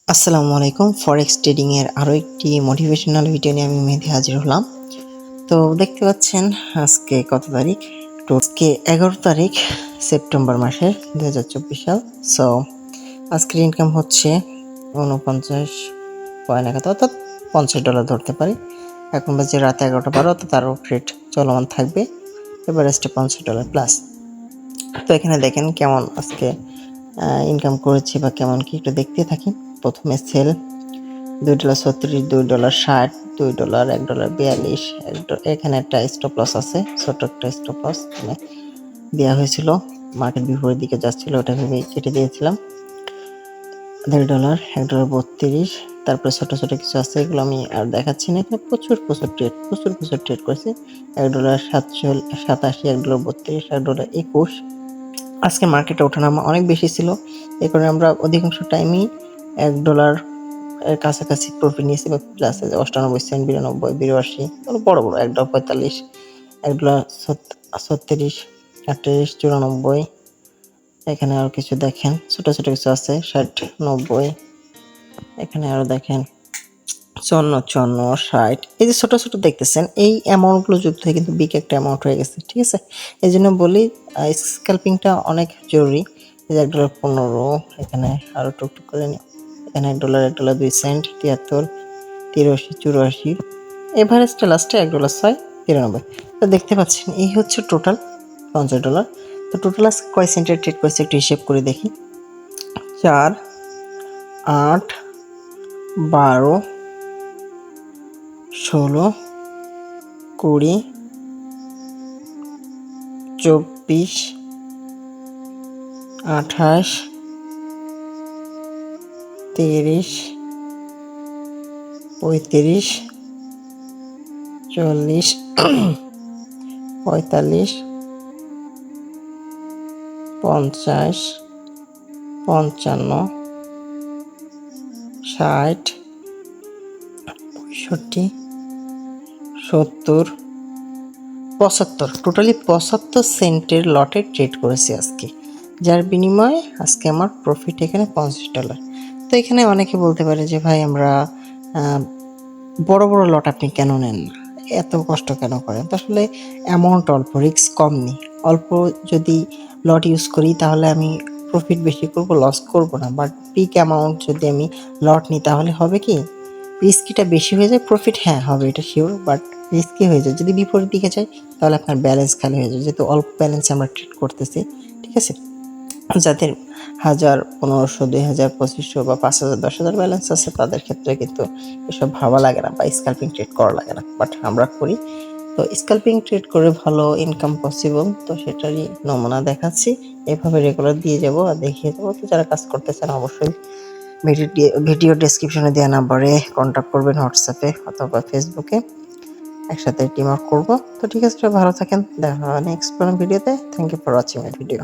আসসালামু আলাইকুম। Forex trading এর আরো একটি মোটিভেশনাল ভিডিও নিয়ে আমি মেহেদী হাজির হলাম। তো দেখতে পাচ্ছেন আজকে কত তারিখ? তো আজকে 11 তারিখ সেপ্টেম্বর মাসের 2024 সাল। সো আজকের ইনকাম হচ্ছে 49.71 অর্থাৎ $50 ধরতে পারি। এখন বাজে রাত 11টা 12 অর্থাৎ আরও ট্রেড চলমান থাকবে, এভারেজটা $50 প্লাস। তো এখানে দেখেন কেমন আজকে ইনকাম করেছি বা কেমন কি একটু দেখতে থাকি। প্রথমে সেল $2.36, $2.60, $2, $1.42, এখানে একটা স্টপ লস আছে, ছোট একটা স্টপ লস মানে দেওয়া হয়েছিল, মার্কেট বিপরীত দিকে যাচ্ছিল, ওটা ভেবে কেটে দিয়েছিলাম। $1.5, $1.32, তারপরে ছোট ছোট কিছু আছে, এগুলো আমি আর দেখাচ্ছি না। এখানে প্রচুর ট্রেড করেছি। $1.87, $1.32, $1.21। আজকে মার্কেটে ওঠানামা অনেক বেশি ছিল, এই কারণে আমরা অধিকাংশ টাইমই $1 এর কাছাকাছি প্রফিট নিয়েছি বা প্লাস 98 সেন্ট, 92, 82, বড় বড় $1.45, $1.36, 38, 94। এখানে আরো কিছু দেখেন, ছোট ছোট কিছু আছে, 60, 90। এখানে আরো দেখেন 54, 60। এই যে ছোট ছোট দেখতেছেন, এই অ্যামাউন্টগুলো যুক্ত হয়ে কিন্তু বিগ একটা অ্যামাউন্ট হয়ে গেছে, ঠিক আছে? এই জন্য বলি স্ক্যাল্পিংটা অনেক জরুরি। এই যে $1.15, এখানে আরো টুকটুক করে নিই, এখানে $1, $1.02, 73, 83, 84। এভারেজটা লাস্টে $1.06, 93। তো দেখতে পাচ্ছেন এই হচ্ছে টোটাল $50। তো টোটাল আজকে কয় সেন্টের ট্রেড করেছে একটু হিসেব করে দেখি। 4, 8, 12, 16, 20, 24, 28, 30, 35, 40, 45, 50, 55, 60, 65, 70, 75। টোটালি 75 সেন্টের লটে ট্রেড করেছি আজকে, যার বিনিময়ে আজকে আমার প্রফিট এখানে $50। তো এখানে অনেকে বলতে পারে যে ভাই আমরা বড় বড় লট আপনি কেন নেন না, এত কষ্ট কেন করেন? তো আসলে অ্যামাউন্ট অল্প, রিস্ক কম নেই। অল্প যদি লট ইউজ করি তাহলে আমি প্রফিট বেশি করব, লস করব না। বাট পিক অ্যামাউন্ট যদি আমি লট নিই তাহলে হবে কি, রিস্কিটা বেশি হয়ে যায়, প্রফিট হ্যাঁ হবে এটা শিওর, বাট রিস্কি হয়ে যায়। যদি বিপরীত দিকে যায় তাহলে আপনার ব্যালেন্স খালি হয়ে যায়, যেহেতু অল্প ব্যালেন্সে আমরা ট্রেড করতেছি, ঠিক আছে? যাদের 1000, 1500, 2000, 2500 বা 5000, 10,000 ব্যালেন্স আছে তাদের ক্ষেত্রে কিন্তু এসব ভাবা লাগে না বা স্ক্যাল্পিং ট্রেড করা লাগে না, বাট আমরা করি। তো স্ক্যাল্পিং ট্রেড করে ভালো ইনকাম পসিবল, তো সেটারই নমুনা দেখাচ্ছি। এভাবে রেগুলার দিয়ে যাব আর দেখিয়ে দেবো। তো যারা কাজ করতে চান অবশ্যই ভিডিও ডেসক্রিপশনে দেওয়া নাম্বারে কন্ট্যাক্ট করবেন, হোয়াটসঅ্যাপে অথবা ফেসবুকে, একসাথে টিম আপ করবো। তো ঠিক আছে, ভালো থাকেন, দেখা হবে নেক্সট কোনো ভিডিওতে। Thank you for watching my video.